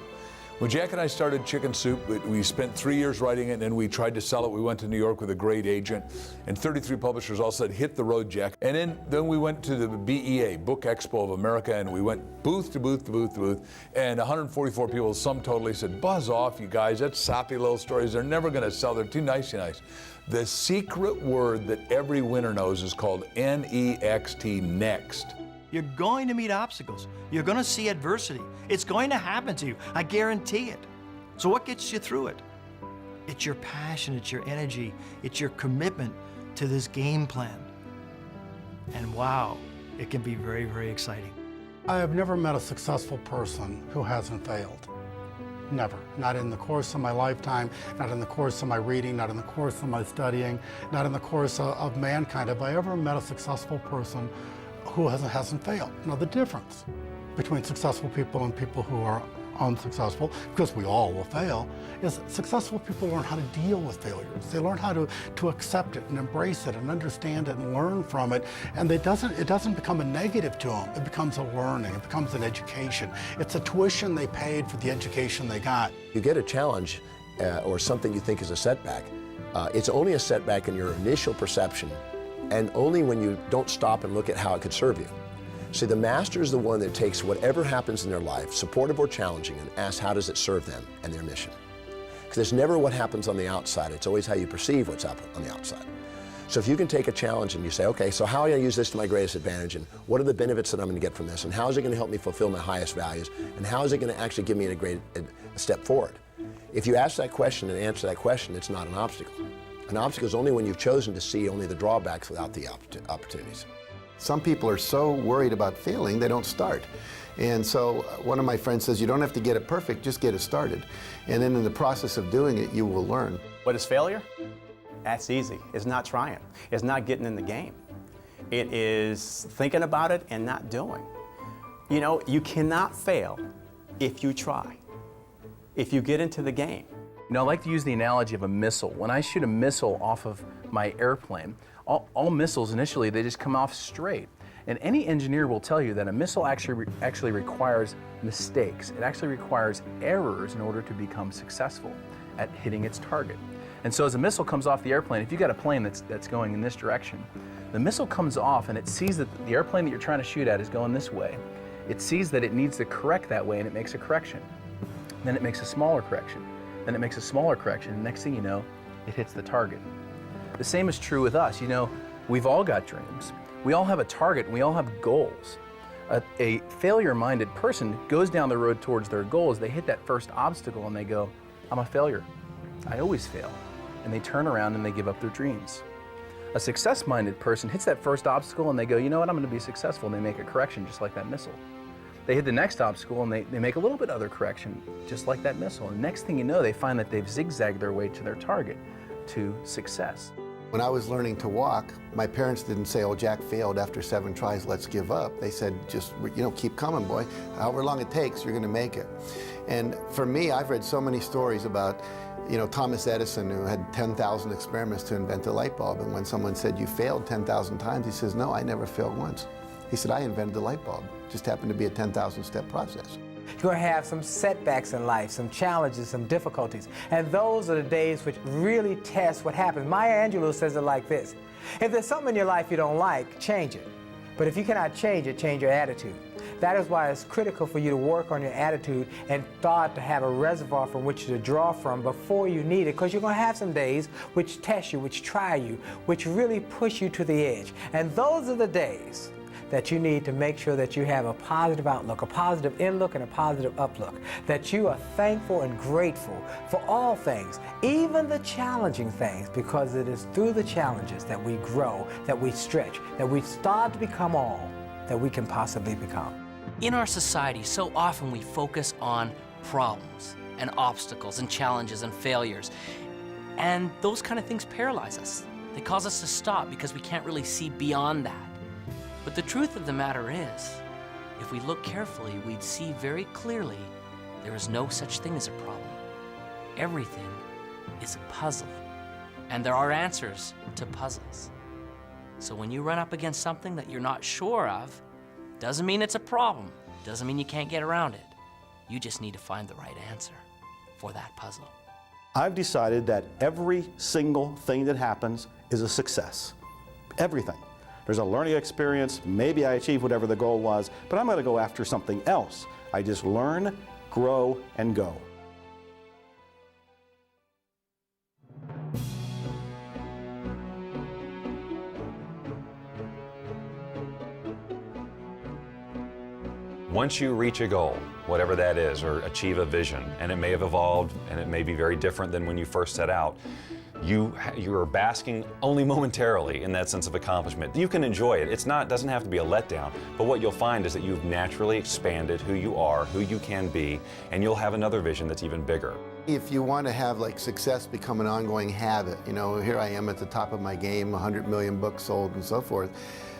When Jack and I started Chicken Soup, we spent 3 years writing it, and then we tried to sell it. We went to New York with a great agent, and 33 publishers all said, hit the road, Jack. And then we went to the BEA, Book Expo of America, and we went booth to booth to booth to booth, and 144 people, sum totally, said, buzz off, you guys, that's sappy little stories. They're never gonna sell, they're too nice. The secret word that every winner knows is called N-E-X-T, next. You're going to meet obstacles. You're going to see adversity. It's going to happen to you. I guarantee it. So what gets you through it? It's your passion, it's your energy, it's your commitment to this game plan. And wow, it can be very, very exciting. I have never met a successful person who hasn't failed. Never. Not in the course of my lifetime, not in the course of my reading, not in the course of my studying, not in the course of mankind. Have I ever met a successful person who hasn't failed? Now, the difference between successful people and people who are unsuccessful, because we all will fail, is successful people learn how to deal with failures. They learn how to accept it and embrace it and understand it and learn from it. And it doesn't become a negative to them. It becomes a learning. It becomes an education. It's a tuition they paid for the education they got. You get a challenge or something you think is a setback. It's only a setback in your initial perception, and only when you don't stop and look at how it could serve you. See, the master is the one that takes whatever happens in their life, supportive or challenging, and asks how does it serve them and their mission. Because it's never what happens on the outside, it's always how you perceive what's up on the outside. So if you can take a challenge and you say, okay, so how am I going to use this to my greatest advantage, and what are the benefits that I'm going to get from this, and how is it going to help me fulfill my highest values, and how is it going to actually give me a step forward? If you ask that question and answer that question, it's not an obstacle. An obstacle is only when you've chosen to see only the drawbacks without the opportunities. Some people are so worried about failing, they don't start. And so one of my friends says, you don't have to get it perfect, just get it started. And then in the process of doing it, you will learn. What is failure? That's easy. It's not trying. It's not getting in the game. It is thinking about it and not doing. You know, you cannot fail if you try, if you get into the game. You know, I like to use the analogy of a missile. When I shoot a missile off of my airplane, all missiles initially, they just come off straight. And any engineer will tell you that a missile actually requires mistakes. It actually requires errors in order to become successful at hitting its target. And so as a missile comes off the airplane, if you've got a plane that's going in this direction, the missile comes off and it sees that the airplane that you're trying to shoot at is going this way. It sees that it needs to correct that way, and it makes a correction. Then it makes a smaller correction. Then it makes a smaller correction, and next thing you know, it hits the target. The same is true with us. You know, we've all got dreams. We all have a target, and we all have goals. A failure-minded person goes down the road towards their goals. They hit that first obstacle, and they go, I'm a failure. I always fail. And they turn around and they give up their dreams. A success-minded person hits that first obstacle, and they go, you know what, I'm going to be successful, and they make a correction just like that missile. They hit the next obstacle, and they make a little bit other correction just like that missile. And next thing you know, they find that they've zigzagged their way to their target, to success. When I was learning to walk, my parents didn't say, oh, Jack failed after 7 tries, let's give up. They said, just, you know, keep coming, boy. However long it takes, you're going to make it. And for me, I've read so many stories about, you know, Thomas Edison, who had 10,000 experiments to invent a light bulb. And when someone said, you failed 10,000 times, he says, no, I never failed once. He said, I invented the light bulb. It just happened to be a 10,000-step process. You're going to have some setbacks in life, some challenges, some difficulties. And those are the days which really test what happens. Maya Angelou says it like this: if there's something in your life you don't like, change it. But if you cannot change it, change your attitude. That is why it's critical for you to work on your attitude and start to have a reservoir from which to draw from before you need it, because you're going to have some days which test you, which try you, which really push you to the edge. And those are the days that you need to make sure that you have a positive outlook, a positive inlook, and a positive uplook, that you are thankful and grateful for all things, even the challenging things, because it is through the challenges that we grow, that we stretch, that we start to become all that we can possibly become. In our society, so often we focus on problems and obstacles and challenges and failures, and those kind of things paralyze us. They cause us to stop because we can't really see beyond that. But the truth of the matter is, if we look carefully, we'd see very clearly there is no such thing as a problem. Everything is a puzzle, and there are answers to puzzles. So when you run up against something that you're not sure of, doesn't mean it's a problem, doesn't mean you can't get around it. You just need to find the right answer for that puzzle. I've decided that every single thing that happens is a success. Everything. There's a learning experience, maybe I achieved whatever the goal was, but I'm going to go after something else. I just learn, grow, and go. Once you reach a goal, whatever that is, or achieve a vision, and it may have evolved and it may be very different than when you first set out, you are basking only momentarily in that sense of accomplishment. You can enjoy it. It doesn't have to be a letdown, but what you'll find is that you've naturally expanded who you are, who you can be, and you'll have another vision that's even bigger. If you want to have like success become an ongoing habit, you know, here I am at the top of my game, 100 million books sold and so forth,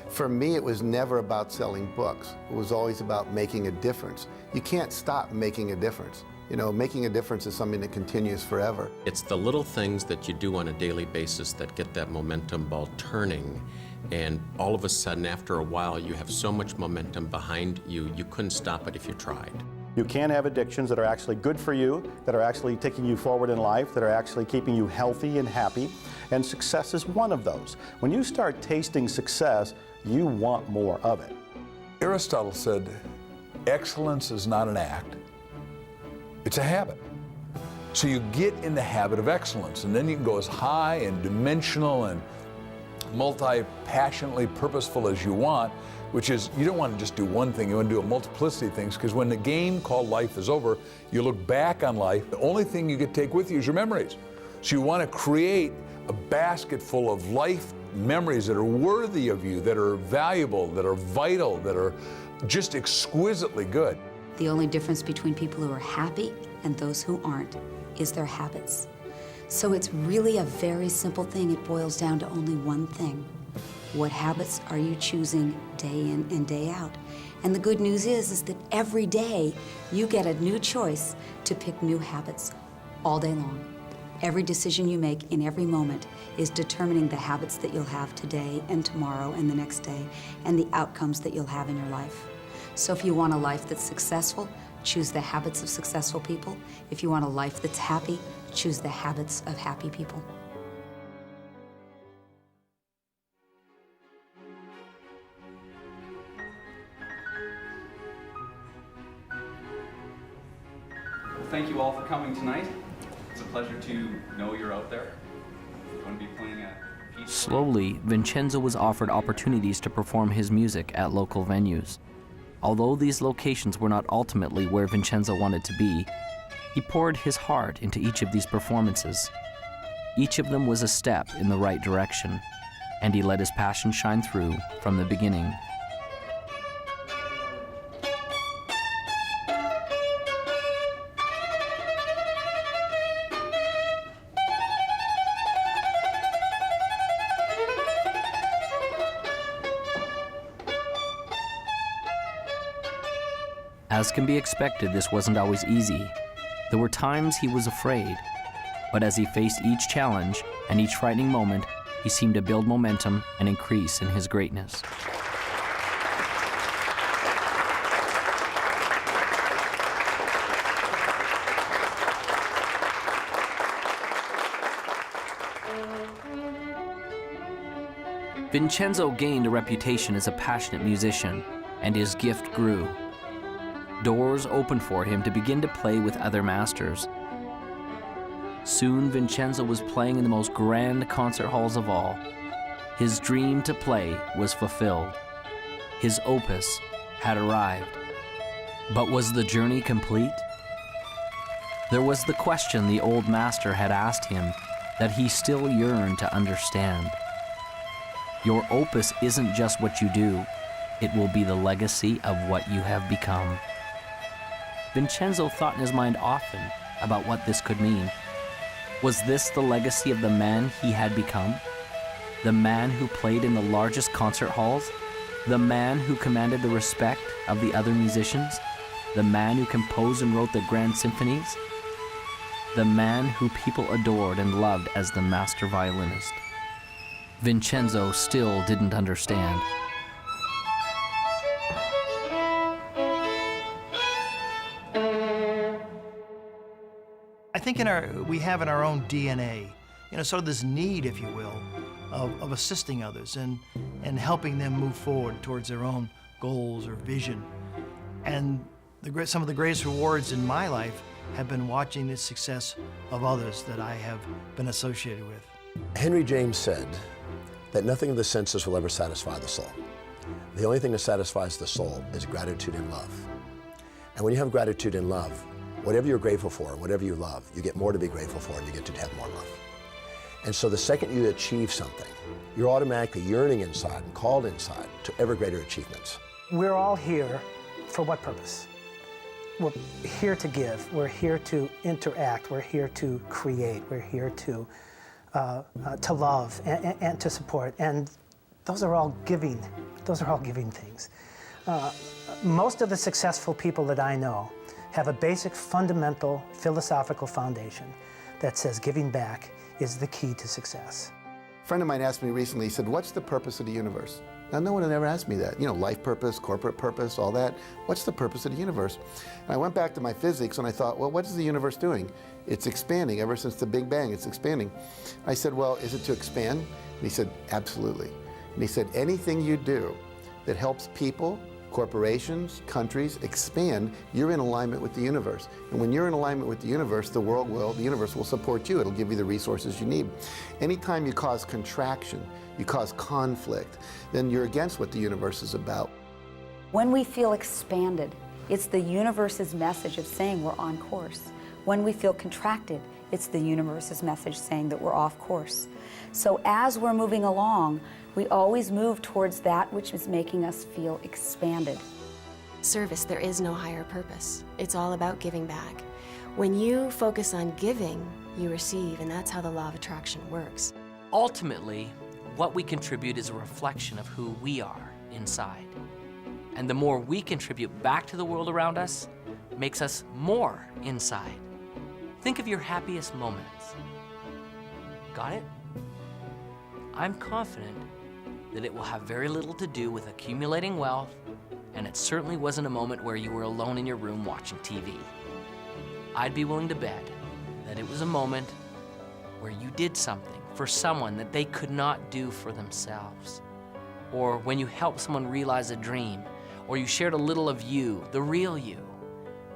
For me, it was never about selling books. It was always about making a difference. You can't stop making a difference. You know, making a difference is something that continues forever. It's the little things that you do on a daily basis that get that momentum ball turning. And all of a sudden, after a while, you have so much momentum behind you, you couldn't stop it if you tried. You can have addictions that are actually good for you, that are actually taking you forward in life, that are actually keeping you healthy and happy, and success is one of those. When you start tasting success, you want more of it. Aristotle said, excellence is not an act, it's a habit. So you get in the habit of excellence, and then you can go as high and dimensional and multi-passionately purposeful as you want, which is, you don't want to just do one thing, you want to do a multiplicity of things, because when the game called life is over, you look back on life, the only thing you get to take with you is your memories. So you want to create a basket full of life memories that are worthy of you, that are valuable, that are vital, that are just exquisitely good. The only difference between people who are happy and those who aren't is their habits. So it's really a very simple thing. It boils down to only one thing. What habits are you choosing day in and day out? And the good news is that every day you get a new choice to pick new habits all day long. Every decision you make in every moment is determining the habits that you'll have today and tomorrow and the next day, and the outcomes that you'll have in your life. So if you want a life that's successful, choose the habits of successful people. If you want a life that's happy, choose the habits of happy people. Thank you all for coming tonight. It's a pleasure to know you're out there. We're going to be playing a piece. Slowly, Vincenzo was offered opportunities to perform his music at local venues. Although these locations were not ultimately where Vincenzo wanted to be, he poured his heart into each of these performances. Each of them was a step in the right direction, and he let his passion shine through from the beginning. As can be expected, this wasn't always easy. There were times he was afraid, but as he faced each challenge and each frightening moment, he seemed to build momentum and increase in his greatness. Vincenzo gained a reputation as a passionate musician, and his gift grew. Doors opened for him to begin to play with other masters. Soon, Vincenzo was playing in the most grand concert halls of all. His dream to play was fulfilled. His opus had arrived. But was the journey complete? There was the question the old master had asked him that he still yearned to understand. Your opus isn't just what you do, it will be the legacy of what you have become. Vincenzo thought in his mind often about what this could mean. Was this the legacy of the man he had become? The man who played in the largest concert halls? The man who commanded the respect of the other musicians? The man who composed and wrote the grand symphonies? The man who people adored and loved as the master violinist? Vincenzo still didn't understand. I think we have in our own DNA, sort of this need, if you will, of assisting others and helping them move forward towards their own goals or vision. And some of the greatest rewards in my life have been watching the success of others that I have been associated with. Henry James said that nothing of the senses will ever satisfy the soul. The only thing that satisfies the soul is gratitude and love. And when you have gratitude and love, whatever you're grateful for, whatever you love, you get more to be grateful for and you get to have more love. And so the second you achieve something, you're automatically yearning inside and called inside to ever greater achievements. We're all here for what purpose? We're here to give, we're here to interact, we're here to create, we're here to love and to support. And those are all giving things. Most of the successful people that I know have a basic fundamental philosophical foundation that says giving back is the key to success. A friend of mine asked me recently, he said, what's the purpose of the universe? Now, no one had ever asked me that. You know, life purpose, corporate purpose, all that. What's the purpose of the universe? And I went back to my physics and I thought, well, what is the universe doing? It's expanding. Ever since the Big Bang, it's expanding. I said, well, is it to expand? And he said, absolutely. And he said, anything you do that helps people, corporations, countries expand, you're in alignment with the universe. And when you're in alignment with the universe, the universe will support you. It'll give you the resources you need. Anytime you cause contraction, you cause conflict, then you're against what the universe is about. When we feel expanded, it's the universe's message of saying we're on course. When we feel contracted, it's the universe's message saying that we're off course. So as we're moving along, we always move towards that which is making us feel expanded. Service, there is no higher purpose. It's all about giving back. When you focus on giving, you receive, and that's how the law of attraction works. Ultimately, what we contribute is a reflection of who we are inside. And the more we contribute back to the world around us, makes us more inside. Think of your happiest moments. Got it? I'm confident that it will have very little to do with accumulating wealth, and it certainly wasn't a moment where you were alone in your room watching TV. I'd be willing to bet that it was a moment where you did something for someone that they could not do for themselves. Or when you helped someone realize a dream, or you shared a little of you, the real you.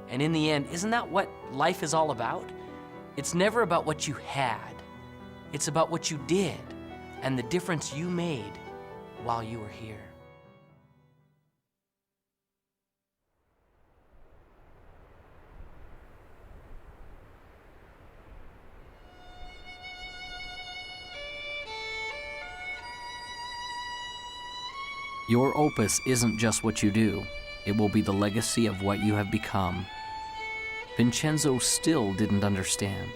And in the end, isn't that what life is all about? It's never about what you had. It's about what you did and the difference you made while you were here. Your opus isn't just what you do, it will be the legacy of what you have become. Vincenzo still didn't understand.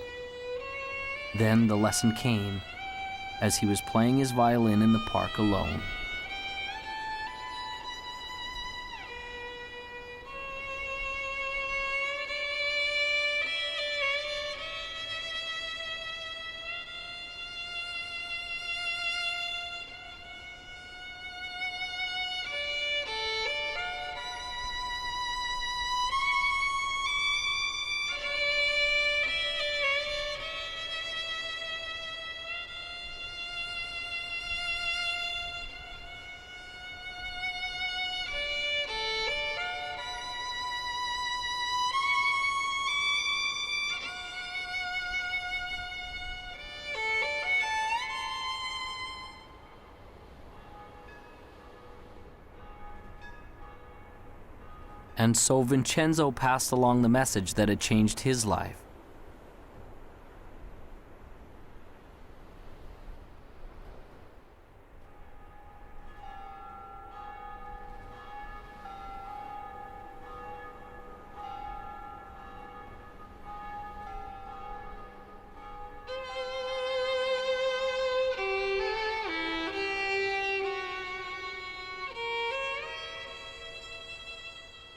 Then the lesson came as he was playing his violin in the park alone. And so Vincenzo passed along the message that had changed his life.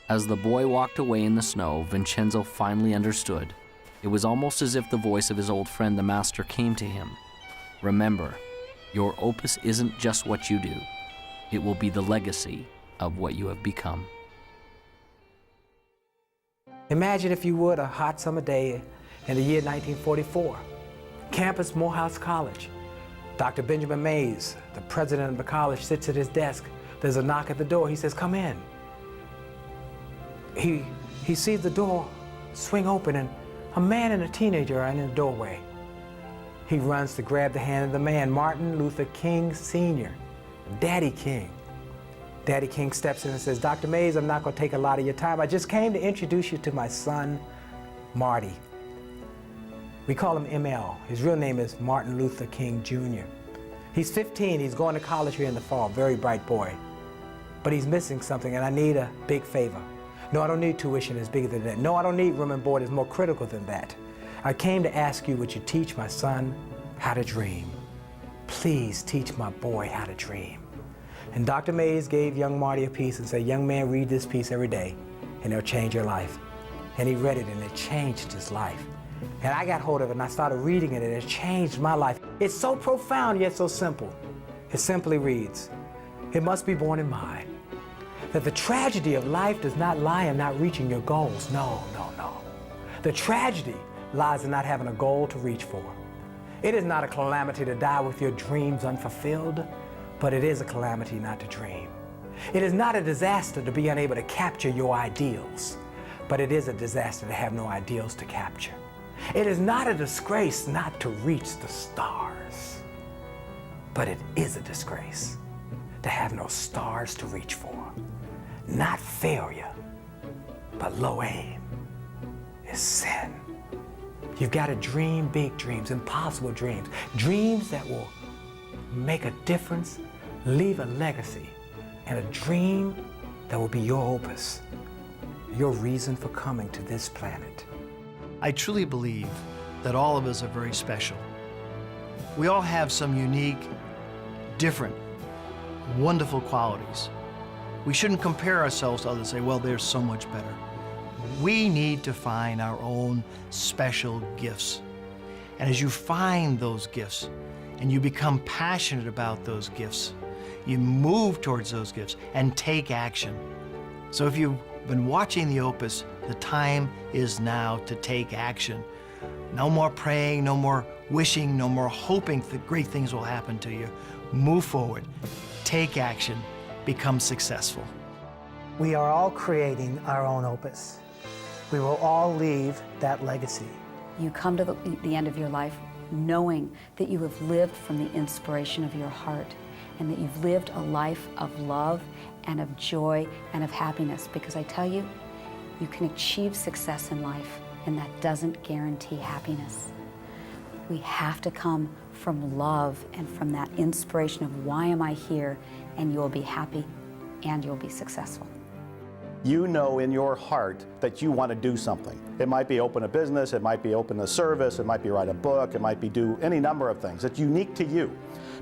As the boy walked away in the snow, Vincenzo finally understood. It was almost as if the voice of his old friend, the master, came to him. Remember, your opus isn't just what you do. It will be the legacy of what you have become. Imagine, if you would, a hot summer day in the year 1944. Campus, Morehouse College. Dr. Benjamin Mays, the president of the college, sits at his desk. There's a knock at the door. He says, "Come in." He sees the door swing open and a man and a teenager are in the doorway. He runs to grab the hand of the man, Martin Luther King Sr., Daddy King. Daddy King steps in and says, "Dr. Mays, I'm not going to take a lot of your time. I just came to introduce you to my son, Marty." We call him ML. His real name is Martin Luther King Jr. He's 15. He's going to college here in the fall. Very bright boy. But he's missing something, and I need a big favor. No, I don't need tuition that's bigger than that. No, I don't need room and board that's more critical than that. I came to ask you, would you teach my son how to dream? Please teach my boy how to dream. And Dr. Mays gave young Marty a piece and said, young man, read this piece every day and it'll change your life. And he read it and it changed his life. And I got hold of it and I started reading it and it changed my life. It's so profound yet so simple. It simply reads, it must be borne in mind that the tragedy of life does not lie in not reaching your goals. No, no, no. The tragedy lies in not having a goal to reach for. It is not a calamity to die with your dreams unfulfilled, but it is a calamity not to dream. It is not a disaster to be unable to capture your ideals, but it is a disaster to have no ideals to capture. It is not a disgrace not to reach the stars, but it is a disgrace to have no stars to reach for. Not failure, but low aim is sin. You've got to dream big dreams, impossible dreams, dreams that will make a difference, leave a legacy, and a dream that will be your opus, your reason for coming to this planet. I truly believe that all of us are very special. We all have some unique, different, wonderful qualities. We shouldn't compare ourselves to others and say, well, they're so much better. We need to find our own special gifts. And as you find those gifts and you become passionate about those gifts, you move towards those gifts and take action. So if you've been watching the Opus, the time is now to take action. No more praying, no more wishing, no more hoping that great things will happen to you. Move forward, take action, become successful. We are all creating our own opus. We will all leave that legacy. You come to the end of your life knowing that you have lived from the inspiration of your heart and that you've lived a life of love and of joy and of happiness. Because I tell you, you can achieve success in life, and that doesn't guarantee happiness. We have to come from love and from that inspiration of why am I here, and you'll be happy and you'll be successful. You know in your heart that you want to do something. It might be open a business, it might be open a service, it might be write a book, it might be do any number of things. It's unique to you,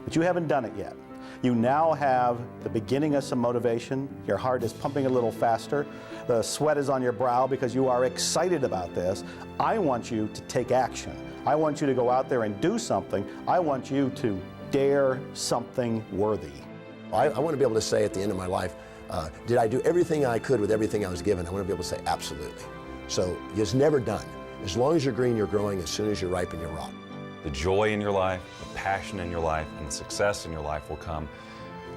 but you haven't done it yet. You now have the beginning of some motivation. Your heart is pumping a little faster. The sweat is on your brow because you are excited about this. I want you to take action. I want you to go out there and do something. I want you to dare something worthy. I want to be able to say at the end of my life, did I do everything I could with everything I was given? I want to be able to say absolutely. So it's never done. As long as you're green, you're growing. As soon as you're ripe, you're rotten. The joy in your life, the passion in your life, and the success in your life will come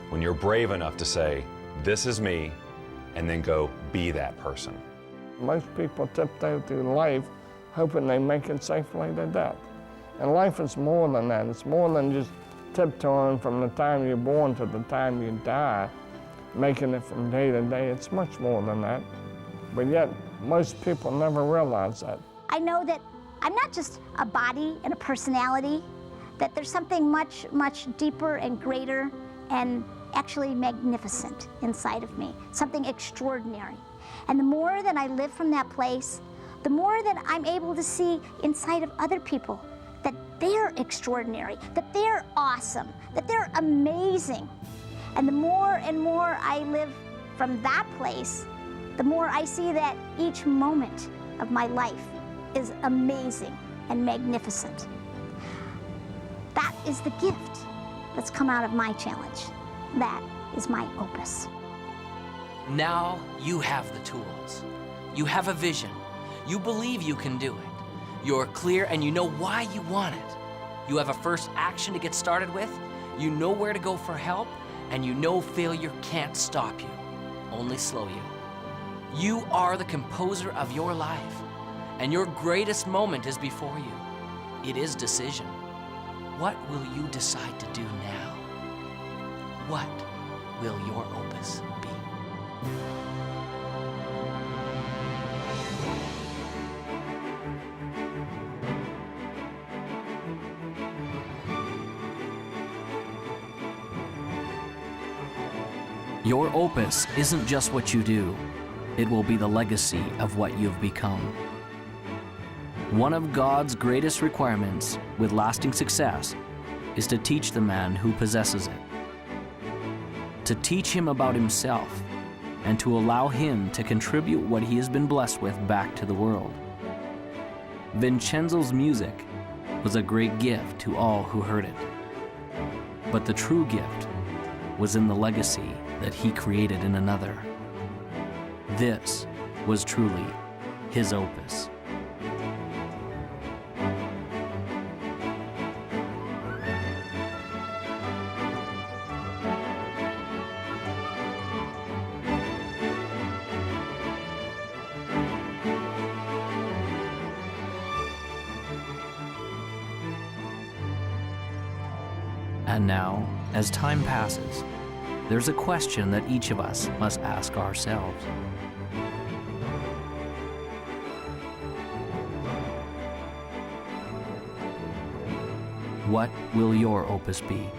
when you're brave enough to say, this is me, and then go be that person. Most people tiptoe through life hoping they make it safely to death. And life is more than that. It's more than just tiptoeing from the time you're born to the time you die, making it from day to day. It's much more than that. But yet, most people never realize that. I know that I'm not just a body and a personality, that there's something much, much deeper and greater and actually magnificent inside of me, something extraordinary. And the more that I live from that place, the more that I'm able to see inside of other people that they're extraordinary, that they're awesome, that they're amazing. And the more and more I live from that place, the more I see that each moment of my life is amazing and magnificent. That is the gift that's come out of my challenge. That is my opus. Now you have the tools. You have a vision. You believe you can do it. You're clear and you know why you want it. You have a first action to get started with. You know where to go for help, and you know failure can't stop you, only slow you. You are the composer of your life, and your greatest moment is before you. It is decision. What will you decide to do now? What will your opus be? Your opus isn't just what you do, it will be the legacy of what you've become. One of God's greatest requirements with lasting success is to teach the man who possesses it. to teach him about himself, and to allow him to contribute what he has been blessed with back to the world. Vincenzo's music was a great gift to all who heard it. But the true gift was in the legacy that he created in another. This was truly his opus. And now, as time passes, there's a question that each of us must ask ourselves. What will your opus be?